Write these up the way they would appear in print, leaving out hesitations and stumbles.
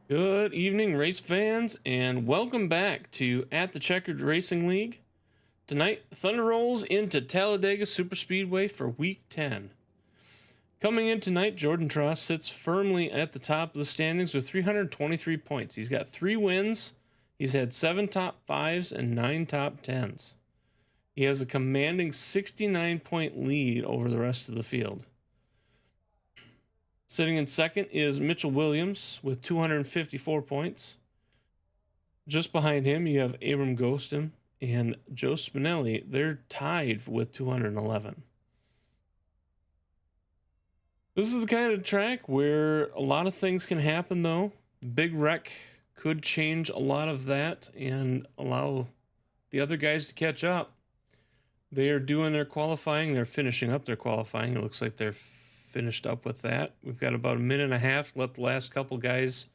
Good evening, race fans, and welcome back to At the Checkered Racing League. Tonight, Thunder rolls into Talladega Superspeedway for Week 10. Coming in tonight, Jordan Tross sits firmly at the top of the standings with 323 points. He's got 3 wins. He's had 7 top 5s and 9 top 10s. He has a commanding 69-point lead over the rest of the field. Sitting in second is Mitchell Williams with 254 points. Just behind him, you have Abram Ghostum and Joe Spinelli. They're tied with 211. This is the kind of track where a lot of things can happen, though. Big wreck could change a lot of that and allow the other guys to catch up. They are doing their qualifying. They're finishing up their qualifying. It looks like they're finished up with that. We've got about a minute and a half. Let the last couple guys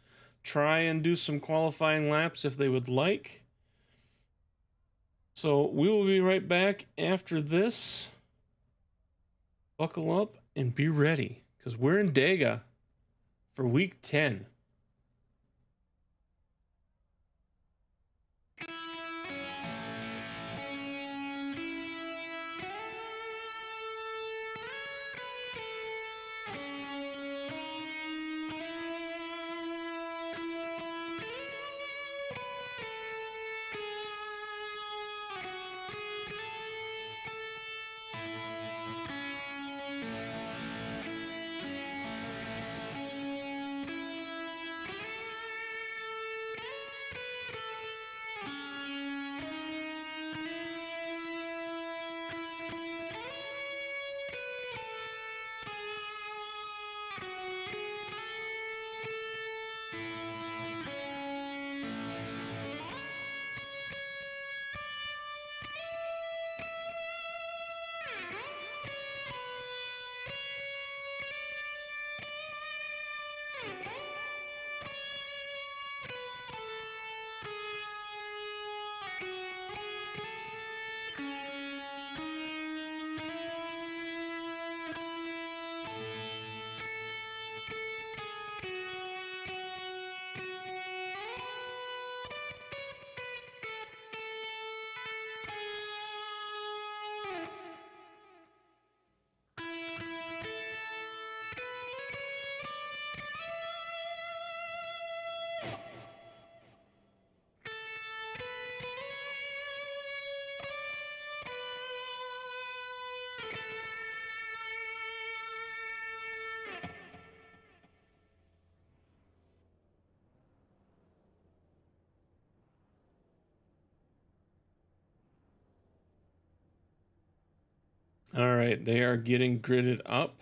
try and do some qualifying laps if they would like. So we will be right back after this. Buckle up and be ready, because we're in Dega for Week 10. All right, they are getting gridded up.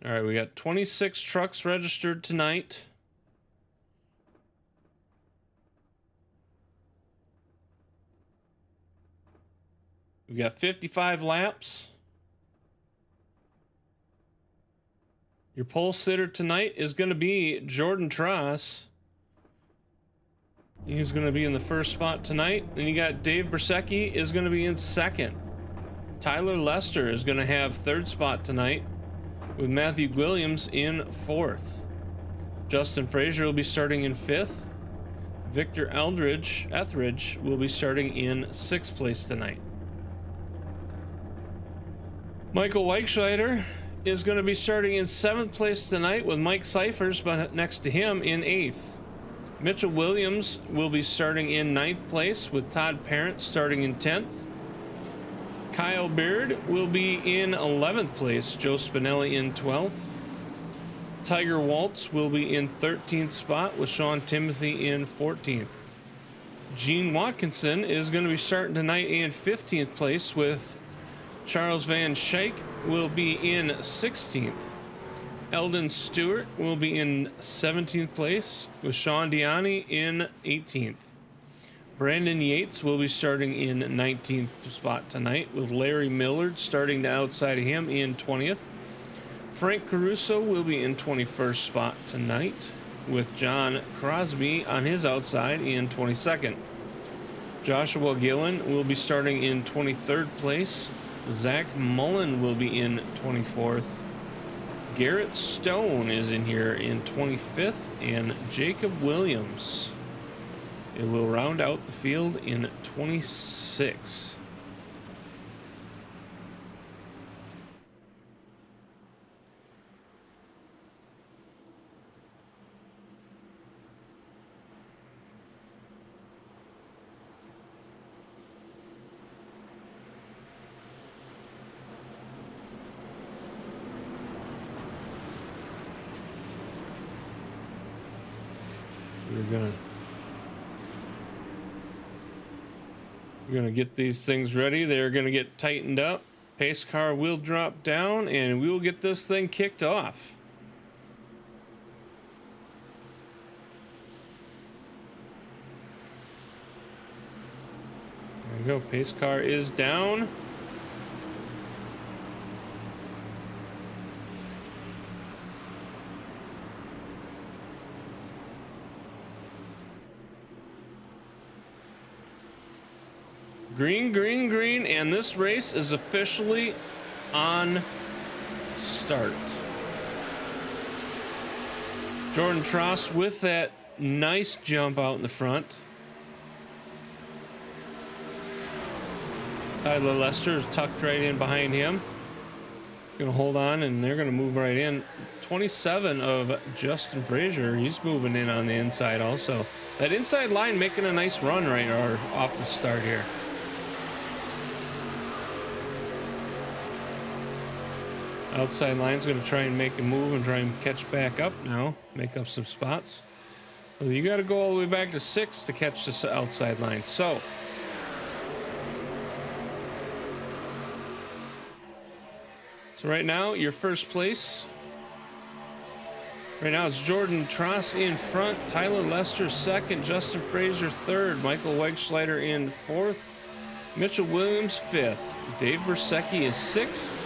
All right, we got 26 trucks registered tonight. We've got 55 laps. Your pole sitter tonight is going to be Jordan Tross. He's going to be in the first spot tonight. Then you got Dave Bersecki is going to be in second. Tyler Lester is going to have third spot tonight, with Matthew Williams in fourth. Justin Frazier will be starting in fifth. Victor Etheridge will be starting in sixth place tonight. Michael Weichscheider is going to be starting in 7th place tonight, with Mike Cyphers next to him in 8th. Mitchell Williams will be starting in 9th place, with Todd Parent starting in 10th. Kyle Beard will be in 11th place, Joe Spinelli in 12th. Tiger Waltz will be in 13th spot, with Sean Timoty in 14th. Gene Watkinson is going to be starting tonight in 15th place, with Charles Van Schaik will be in 16th. Eldon Stewart will be in 17th place, with Sean Diani in 18th. Brandon Yates will be starting in 19th spot tonight, with Larry Millard starting to outside of him in 20th. Frank Caruso will be in 21st spot tonight, with John Crosby on his outside in 22nd. Joshua Gillen will be starting in 23rd place. Zach Mullen will be in 24th. Garrett Stone is in here in 25th, and Jacob Williams, it will round out the field in 26. We're gonna get these things ready. They're gonna get tightened up. Pace car will drop down, and we will get this thing kicked off. There we go. Pace car is down. Green, green, green, and this race is officially on start. Jordan Tross with that nice jump out in the front. Tyler Lester is tucked right in behind him. Gonna hold on, and they're gonna move right in. 27 of Justin Frazier, he's moving in on the inside also. That inside line making a nice run right off the start here. Outside line's going to try and make a move and try and catch back up now, make up some spots. Well, you got to go all the way back to 6 to catch this outside line. So right now, your first place. Right now, it's Jordan Tross in front, Tyler Lester second, Justin Frazier third, Michael Wegschleider in fourth, Mitchell Williams fifth, Dave Bersecki is sixth.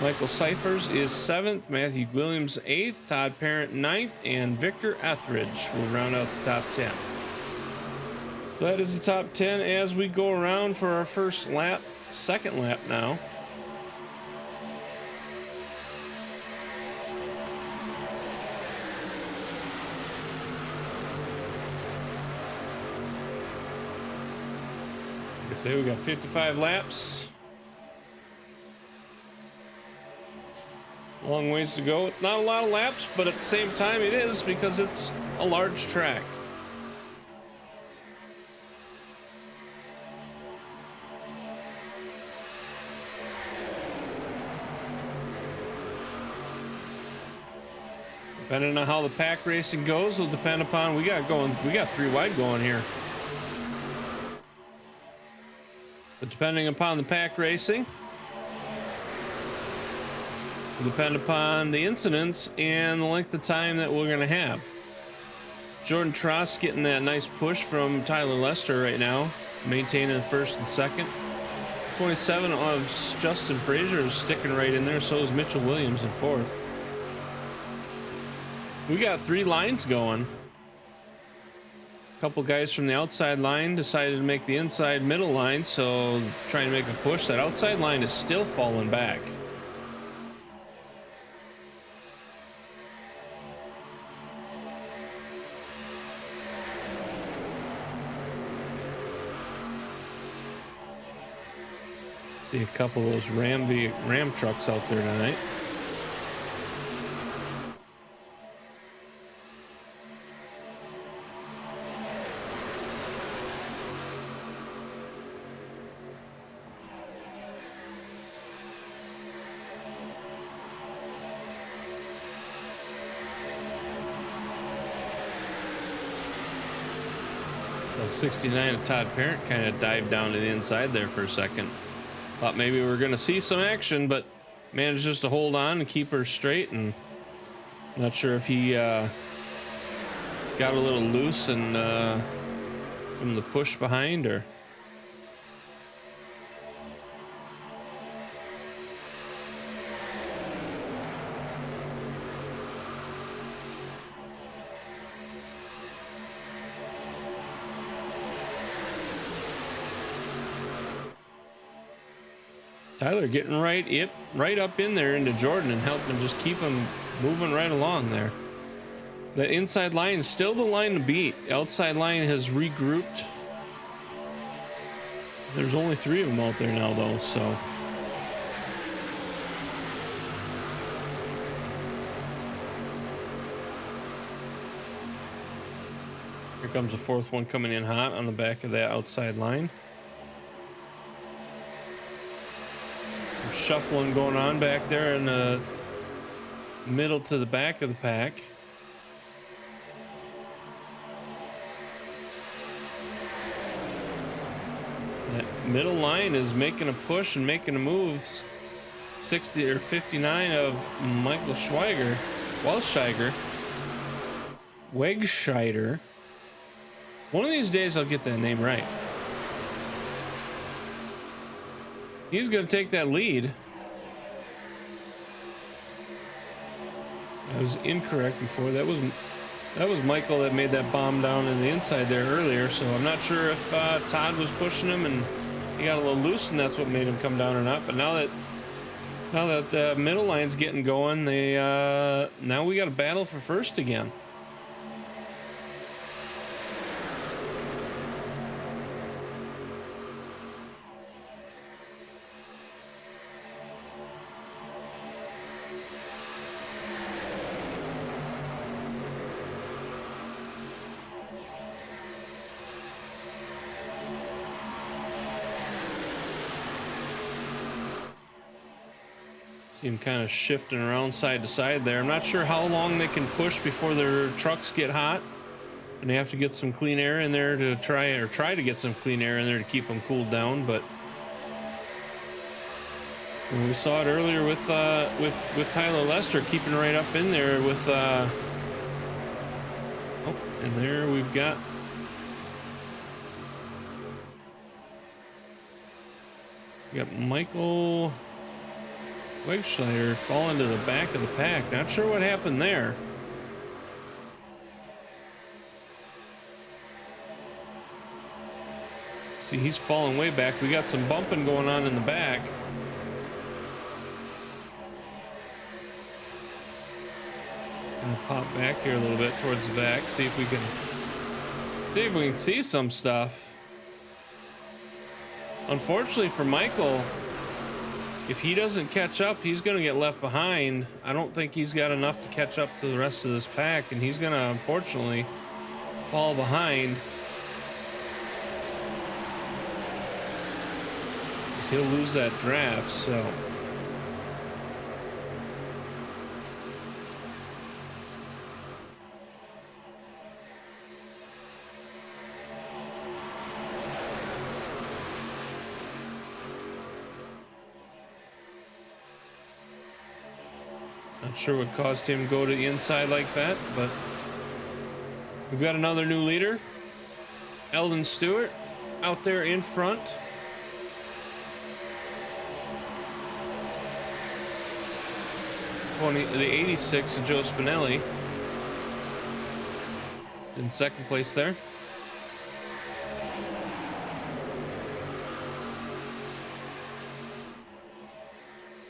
Michael Cyphers is 7th, Matthew Williams 8th, Todd Parent 9th, and Victor Etheridge will round out the top 10. So that is the top 10 as we go around for our first lap, second lap now. Like I say, we got 55 laps. Long ways to go. Not a lot of laps, but at the same time it is, because it's a large track. Depending on how the pack racing goes will depend upon, we got 3 wide going here. But depending upon the pack racing, will depend upon the incidents and the length of time that we're going to have. Jordan Tross getting that nice push from Tyler Lester right now, maintaining first and second. 27 of Justin Frazier is sticking right in there, so is Mitchell Williams in fourth. We got 3 lines going. A couple guys from the outside line decided to make the inside middle line, so trying to make a push. That outside line is still falling back. See a couple of those Ram trucks out there tonight. So 69 of Todd Parent kind of dived down to the inside there for a second. Thought maybe we were going to see some action, but managed just to hold on and keep her straight. And not sure if he got a little loose and from the push behind, or Tyler getting right up in there into Jordan and helping just keep him moving right along there. The inside line is still the line to beat. Outside line has regrouped. There's only 3 of them out there now, though, so. Here comes the 4th one coming in hot on the back of that outside line. Some shuffling going on back there in the middle to the back of the pack. That middle line is making a push and making a move. 60 or 59 of Michael Wegscheider. One of these days I'll get that name right. He's going to take that lead. I was incorrect before. That was Michael that made that bomb down in the inside there earlier, so I'm not sure if Todd was pushing him and he got a little loose and that's what made him come down or not. But now that the middle line's getting going, now we got a battle for first again. See them kind of shifting around side to side there. I'm not sure how long they can push before their trucks get hot, and they have to get some clean air in there to try to get some clean air in there to keep them cooled down. But we saw it earlier with Tyler Lester keeping right up in there with oh, and there we've got Michael Wegscheider falling to the back of the pack. Not sure what happened there. See, he's falling way back. We got some bumping going on in the back. Gonna pop back here a little bit towards the back. See if we can see some stuff. Unfortunately for Michael, if he doesn't catch up, he's going to get left behind. I don't think he's got enough to catch up to the rest of this pack, and he's going to unfortunately fall behind. He'll lose that draft, so. Not sure what caused him to go to the inside like that, but we've got another new leader, Eldon Stewart, out there in front. The 86 of Joe Spinelli in second place there.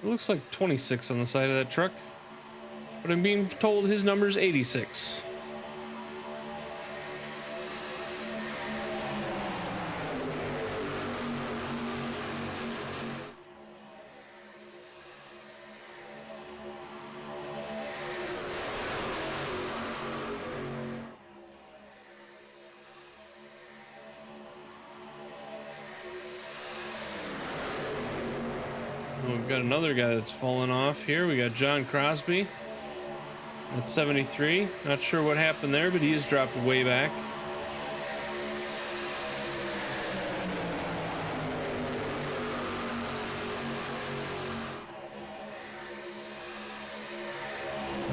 It looks like 26 on the side of that truck, but I'm being told his number is 86. We've got another guy that's fallen off here. We got John Crosby at 73. Not sure what happened there, but he has dropped way back.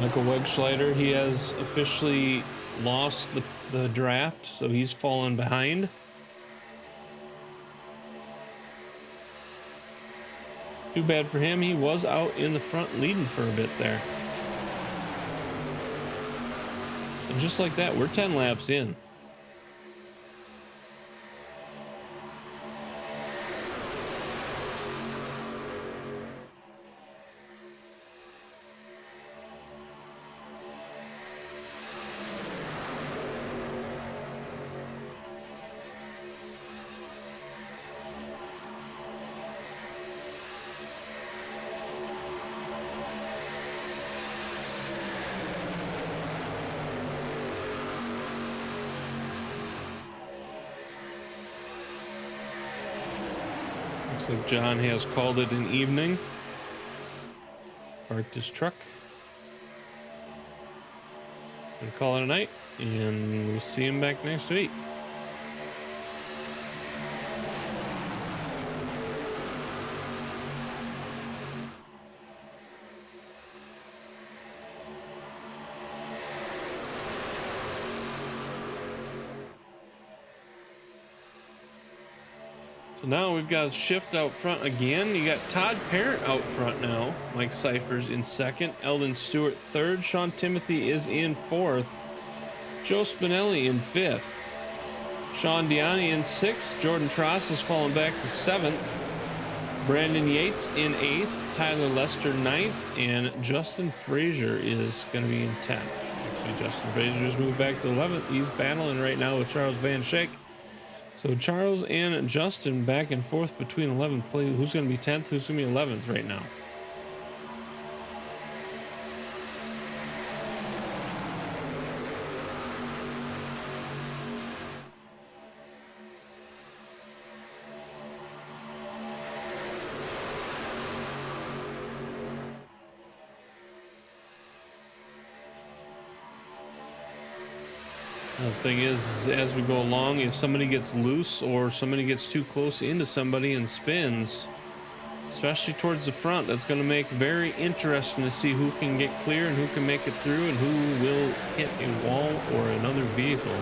Michael Wegscheider, he has officially lost the draft, so he's fallen behind. Too bad for him. He was out in the front leading for a bit there. And just like that, we're 10 laps in. Looks like John has called it an evening. Parked his truck. And call it a night. And we'll see him back next week. So now we've got a shift out front again. You got Todd Parent out front now. Mike Cyphers in second. Eldon Stewart third. Sean Timoty is in fourth. Joe Spinelli in fifth. Sean Diani in sixth. Jordan Tross has fallen back to seventh. Brandon Yates in eighth. Tyler Lester ninth. And Justin Frazier is going to be in 10th. Actually, Justin Frazier's moved back to 11th. He's battling right now with Charles Van Schaik. So Charles and Justin back and forth between 11th place. Who's going to be 10th? Who's going to be 11th right now? The thing is, as we go along, if somebody gets loose or somebody gets too close into somebody and spins, especially towards the front, that's going to make very interesting to see who can get clear and who can make it through and who will hit a wall or another vehicle.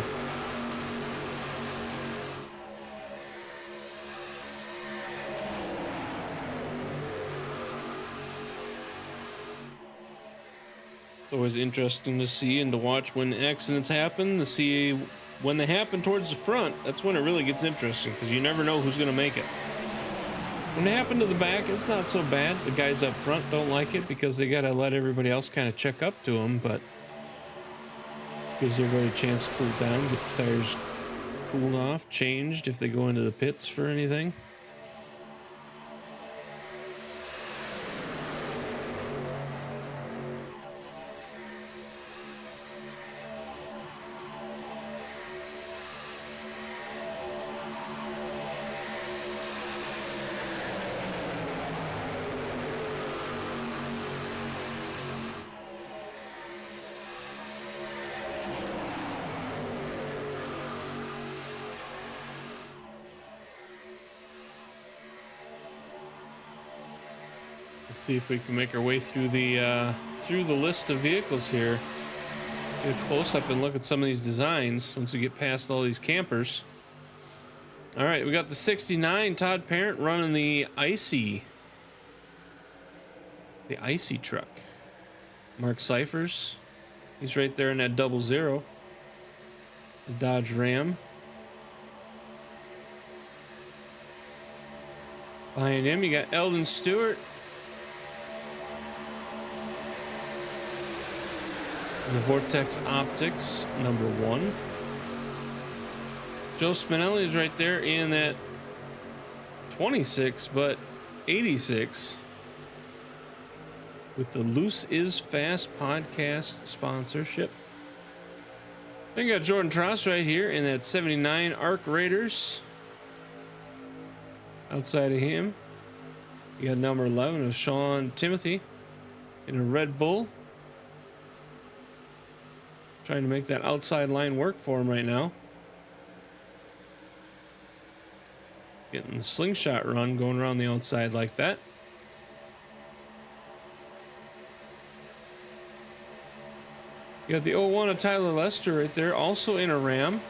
It's always interesting to see and to watch when accidents happen, to see when they happen towards the front. That's when it really gets interesting, because you never know who's going to make it. When they happen to the back, it's not so bad. The guys up front don't like it because they got to let everybody else kind of check up to them, but gives everybody a chance to cool down, get the tires cooled off, changed if they go into the pits for anything. Let's see if we can make our way through the list of vehicles here. Get a close up and look at some of these designs once we get past all these campers. All right, we got the 69 Todd Parent running the icy truck. Mark Cyphers, he's right there in that 00. The Dodge Ram. Behind him, you got Eldon Stewart. The Vortex Optics, #1. Joe Spinelli is right there in that 26, but 86. With the Loose is Fast podcast sponsorship. Then you got Jordan Tross right here in that 79 Arc Raiders. Outside of him, you got number 11 of Sean Timoty in a Red Bull. Trying to make that outside line work for him right now. Getting the slingshot run going around the outside like that. You got the 01 of Tyler Lester right there, also in a Ram.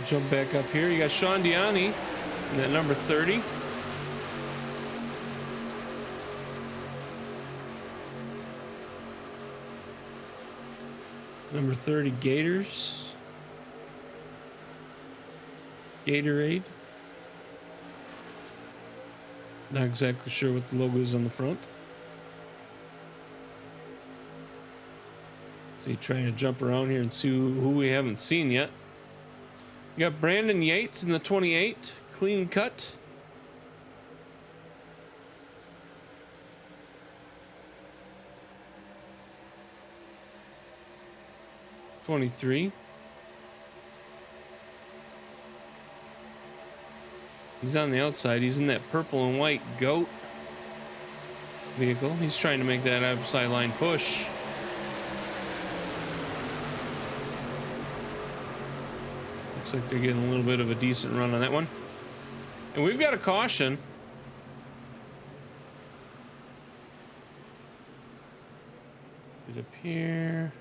Jump back up here. You got Sean Diani in that number 30. Number 30 Gators. Gatorade. Not exactly sure what the logo is on the front. See, trying to jump around here and see who we haven't seen yet. You got Brandon Yates in the 28, clean cut. '23. He's on the outside. He's in that purple and white goat vehicle. He's trying to make that outside line push. Looks like they're getting a little bit of a decent run on that one. And we've got a caution. Get up here.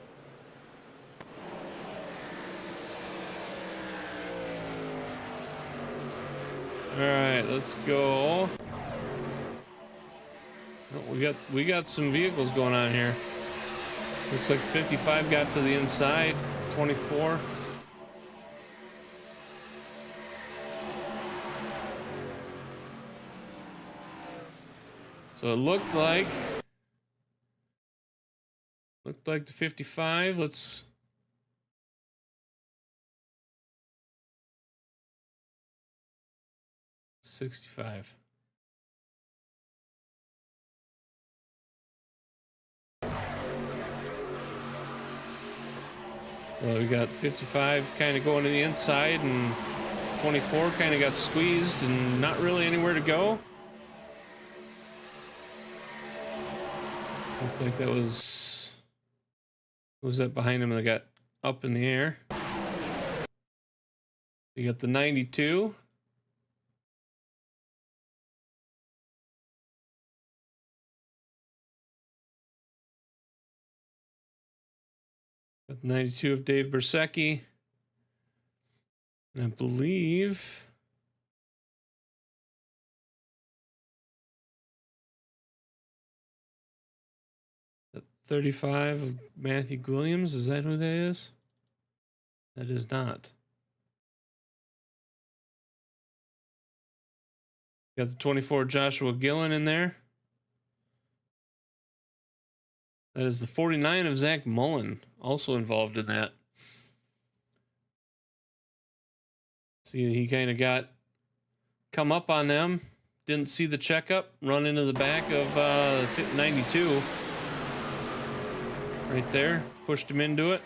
All right, let's go. Oh, we got some vehicles going on here. Looks like 55 got to the inside. 24. So it looked like the 55. Let's. $65. So we got 55 kind of going to the inside, and 24 kind of got squeezed and not really anywhere to go. Looked like that was. Who was that behind him that got up in the air? You got the 92. Got the 92 of Dave Bersecki. And I believe the 35 of Matthew Williams. Is that who that is? That is not. Got the 24 Joshua Gillen in there. That is the 49 of Zach Mullen, also involved in that. See, he kind of come up on them, didn't see the checkup, run into the back of 92. Right there, pushed him into it.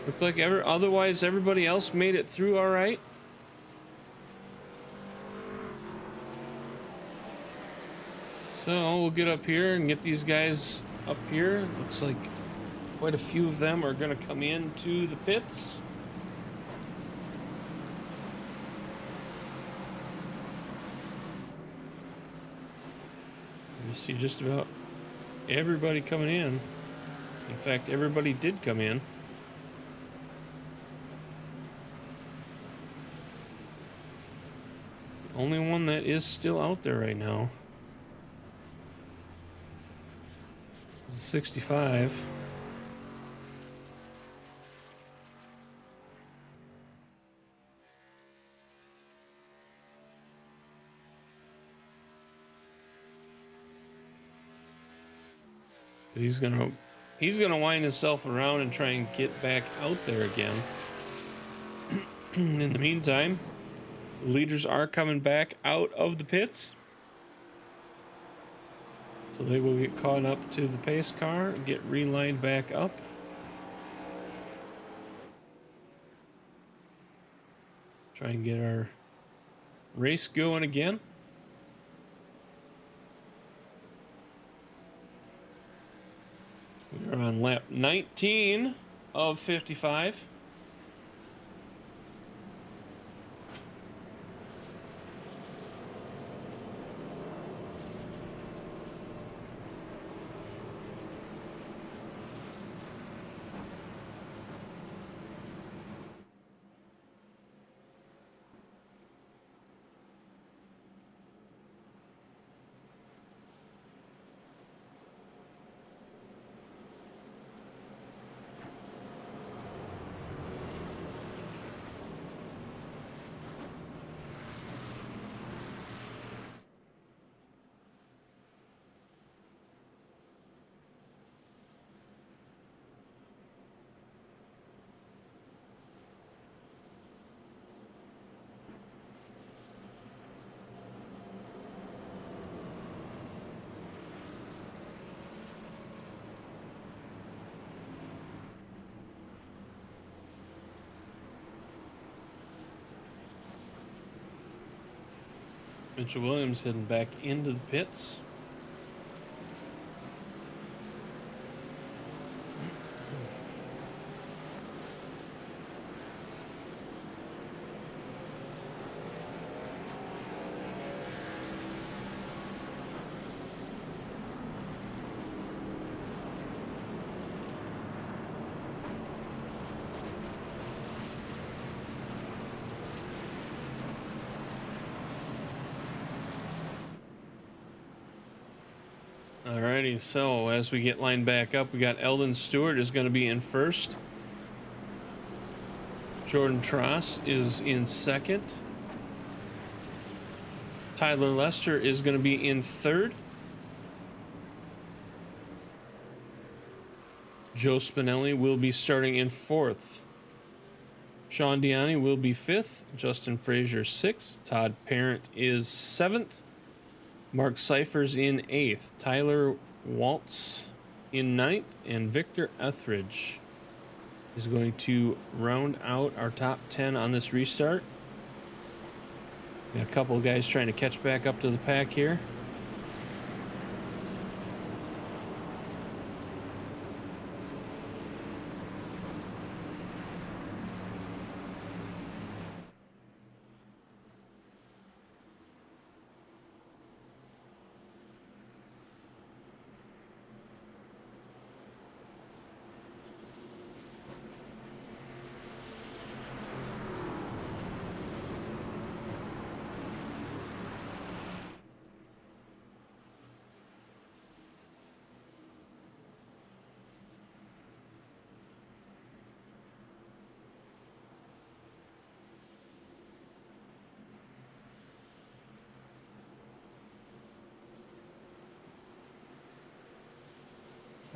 Looked like otherwise everybody else made it through all right. So we'll get up here and get these guys up here. Looks like quite a few of them are going to come into the pits. You see just about everybody coming in. In fact, everybody did come in. The only one that is still out there right now is the 65. He's gonna wind himself around and try and get back out there again. In the meantime, the leaders are coming back out of the pits, so they will get caught up to the pace car and get relined back up. Try and get our race going again. We are on lap 19 of 55. Mitchell Williams heading back into the pits. Alrighty, so as we get lined back up, we got Eldon Stewart is going to be in first. Jordan Tross is in second. Tyler Lester is going to be in third. Joe Spinelli will be starting in fourth. Sean Diani will be fifth. Justin Frazier sixth. Todd Parent is seventh. Mark Cyphers in eighth. Tyler Waltz in ninth. And Victor Etheridge is going to round out our top 10 on this restart. Got a couple of guys trying to catch back up to the pack here.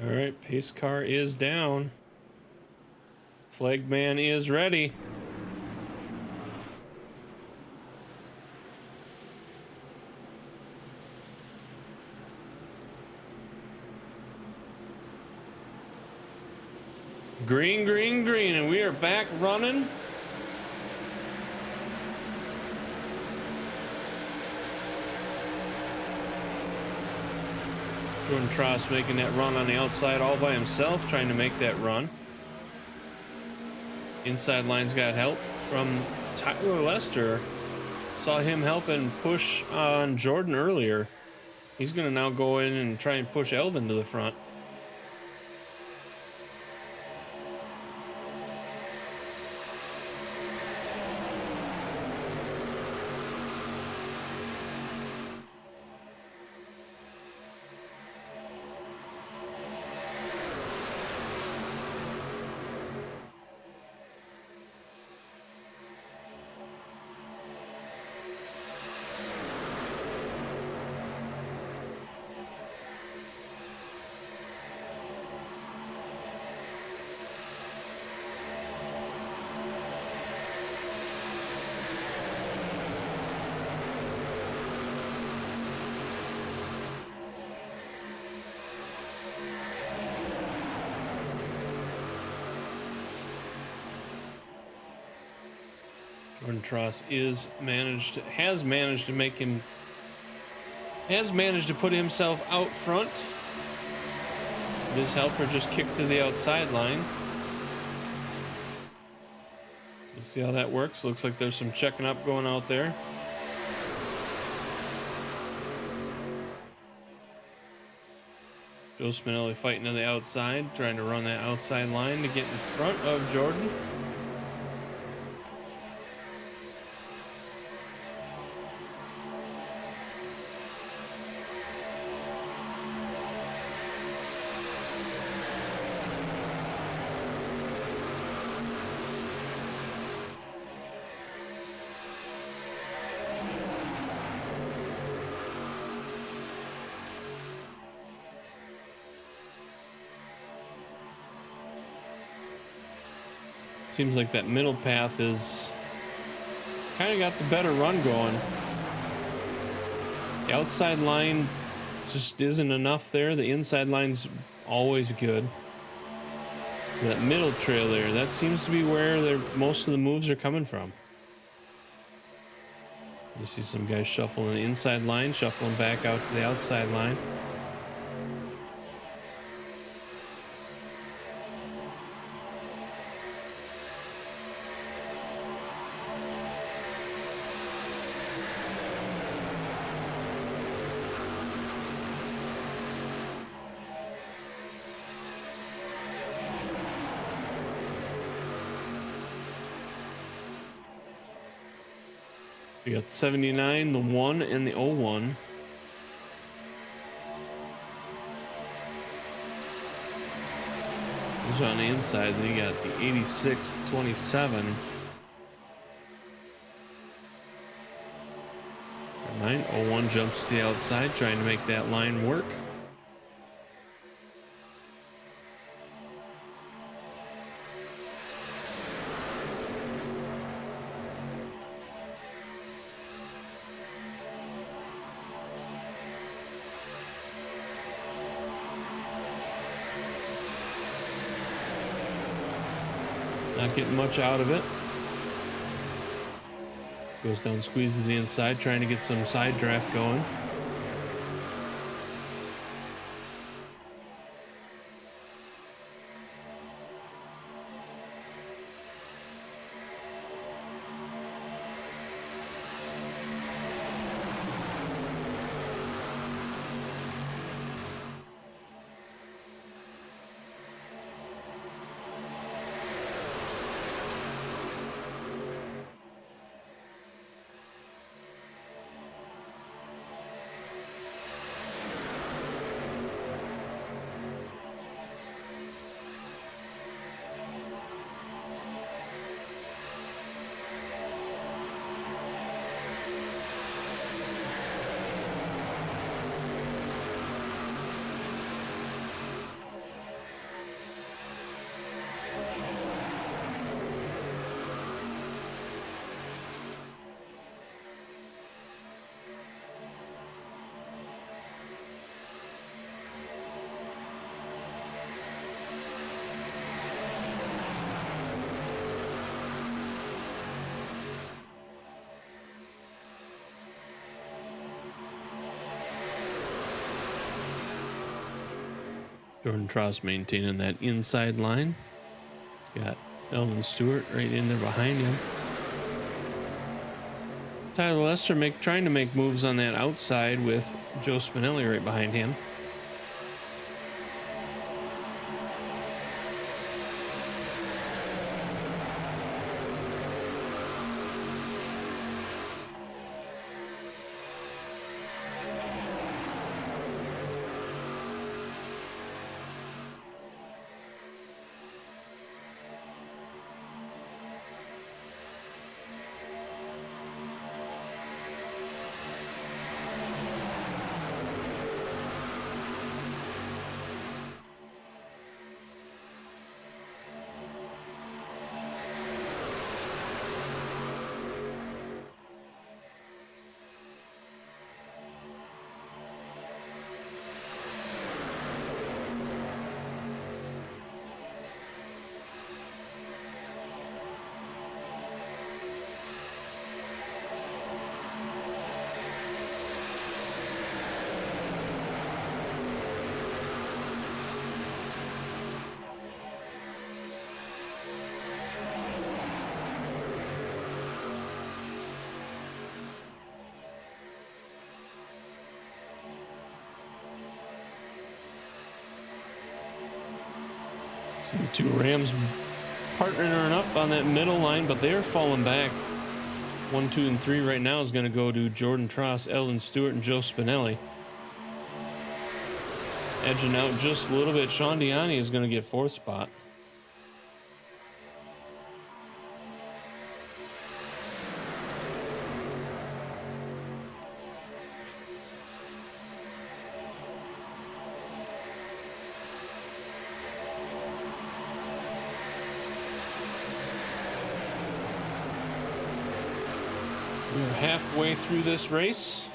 All right, pace car is down. Flagman is ready. Green, green, green, and we are back running. Jordan Tross making that run on the outside all by himself, trying to make that run. Inside line's got help from Tyler Lester. Saw him helping push on Jordan earlier. He's going to now go in and try and push Eldon to the front. Jordan Tross has managed to put himself out front. His helper just kicked to the outside line. You see how that works? Looks like there's some checking up going out there. Joe Spinelli fighting on the outside, trying to run that outside line to get in front of Jordan. Seems like that middle path is kind of got the better run going. The outside line just isn't enough there. The inside line's always good. That middle trail there, that seems to be where most of the moves are coming from. You see some guys shuffling the inside line, shuffling back out to the outside line. We got 79, the 1, and the 01. Those are on the inside. Then you got the 86, 27. 01 jumps to the outside, trying to make that line work. Not getting much out of it. Goes down, squeezes the inside, trying to get some side draft going. Jordan Tross maintaining that inside line. He's got Eldon Stewart right in there behind him. Tyler Lester trying to make moves on that outside with Joe Spinelli right behind him. See the two Rams partnering up on that middle line, but they're falling back. 1, 2, and 3 right now is going to go to Jordan Tross, Eldon Stewart, and Joe Spinelli. Edging out just a little bit, Sean Diani is going to get 4th spot. We're halfway through this race.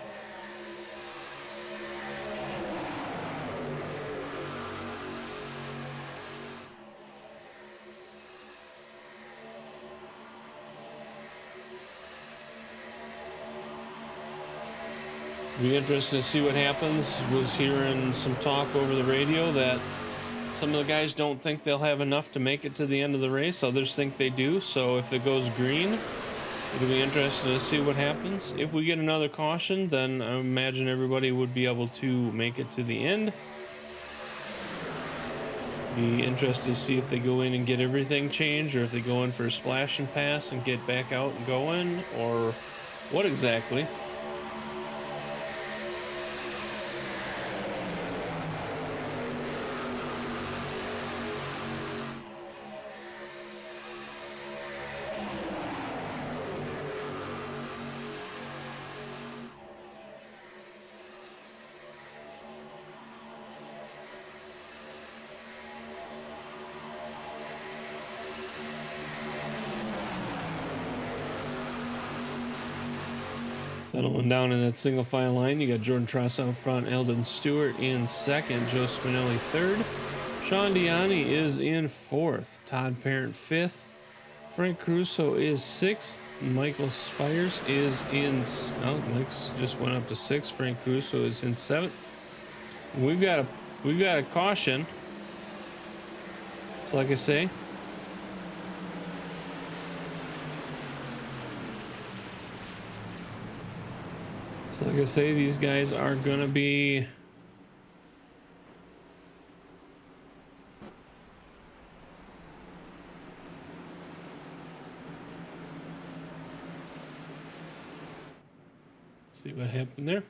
Be interested to see what happens. Was hearing some talk over the radio that some of the guys don't think they'll have enough to make it to the end of the race. Others think they do. So if it goes green, it'll be interesting to see what happens. If we get another caution, then I imagine everybody would be able to make it to the end. Be interested to see if they go in and get everything changed, or if they go in for a splash and pass and get back out and go in, or what exactly. Settling down in that single file line, you got Jordan Truss out front, Eldon Stewart in second, Joe Spinelli third, Sean Diani is in fourth, Todd Parent fifth, Frank Caruso is sixth, Michael Spires is in, oh, Mike's just went up to sixth, Frank Caruso is in seventh. We've got a caution. So like I say, these guys are gonna be let's see what happened there.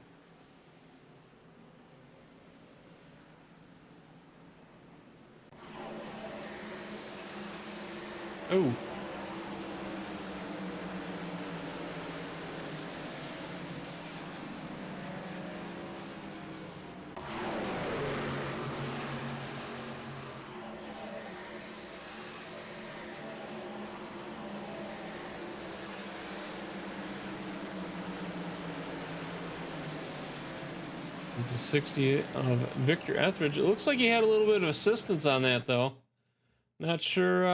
Oh. It's a 60 of Victor Etheridge. It looks like he had a little bit of assistance on that, though. Not sure.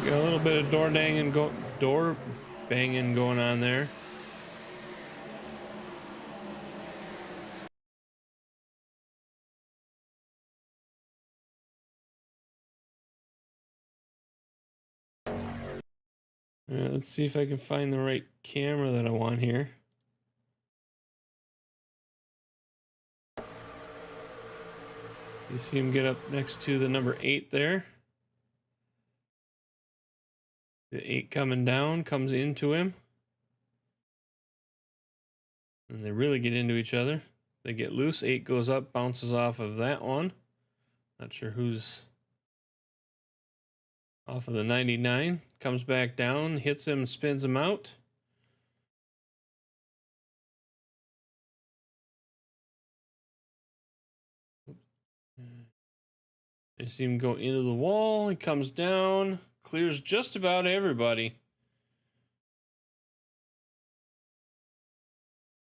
Got a little bit of door banging going on there. Let's see if I can find the right camera that I want here. You see him get up next to the number 8 there. The 8 coming down, comes into him. And they really get into each other. They get loose. 8 goes up, bounces off of that one. Not sure who's off of the 99. Comes back down, hits him, spins him out. I see him go into the wall. He comes down, clears just about everybody.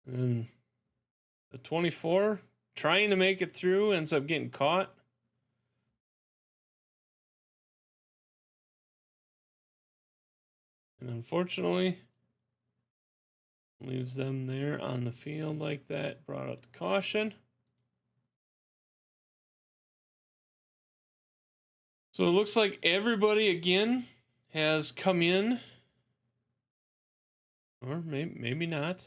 And the 24, trying to make it through, ends up getting caught. And unfortunately, leaves them there on the field like that. Brought out the caution. So it looks like everybody again has come in. Or maybe not.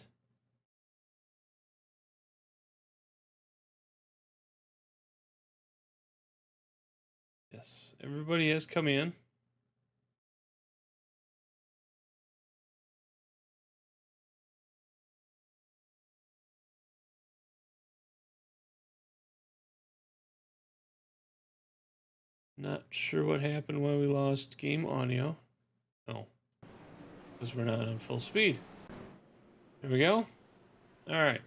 Yes, everybody has come in. Not sure what happened when we lost game audio. Oh, because we're not on full speed. There we go. All right.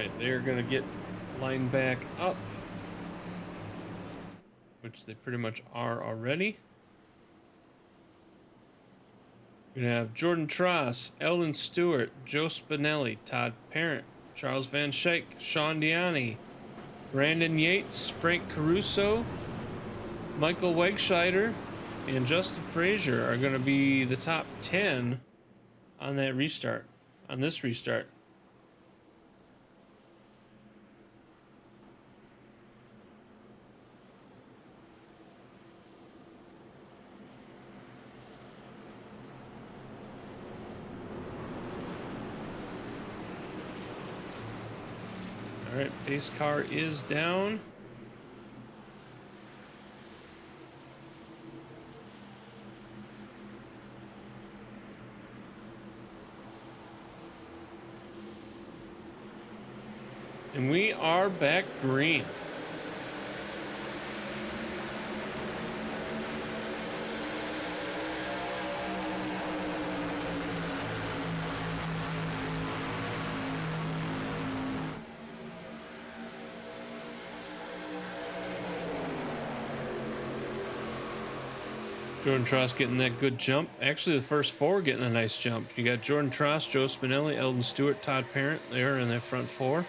right, they're gonna get lined back up, which they pretty much are already. We're gonna have Jordan Tross, Eldon Stewart, Joe Spinelli, Todd Parent, Charles Van Schaik, Sean Diani, Brandon Yates, Frank Caruso, Michael Wegscheider, and Justin Frazier are going to be the top 10 on that restart, on this restart. All right, pace car is down. And we are back green. Jordan Tross getting that good jump. Actually, the first four getting a nice jump. You got Jordan Tross, Joe Spinelli, Eldon Stewart, Todd Parent there in that front four.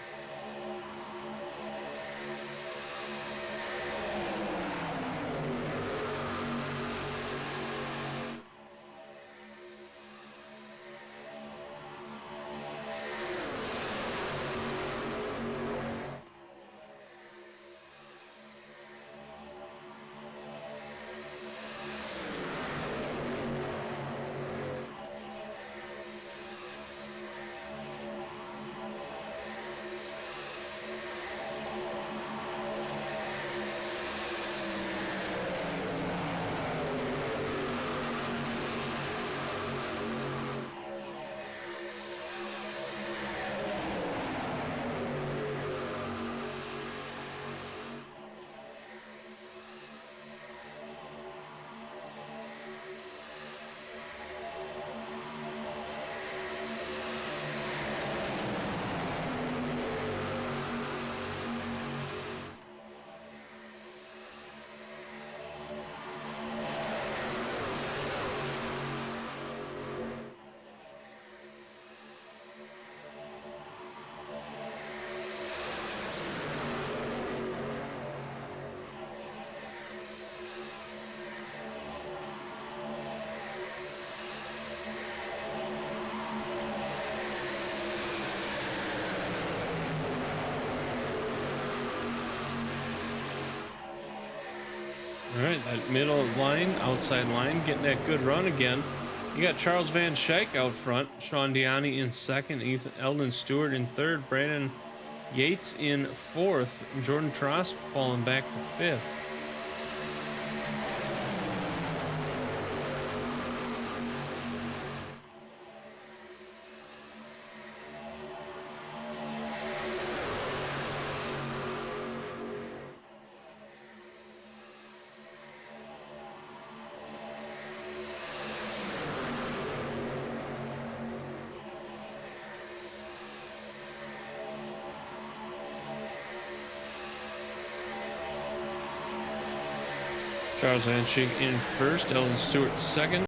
All right, that middle line, outside line, getting that good run again. You got Charles Van Schaik out front, Sean Diani in second, Eldon Stewart in third, Brandon Yates in fourth, Jordan Tross falling back to fifth. Charles Van Schaik in first, Eldon Stewart second.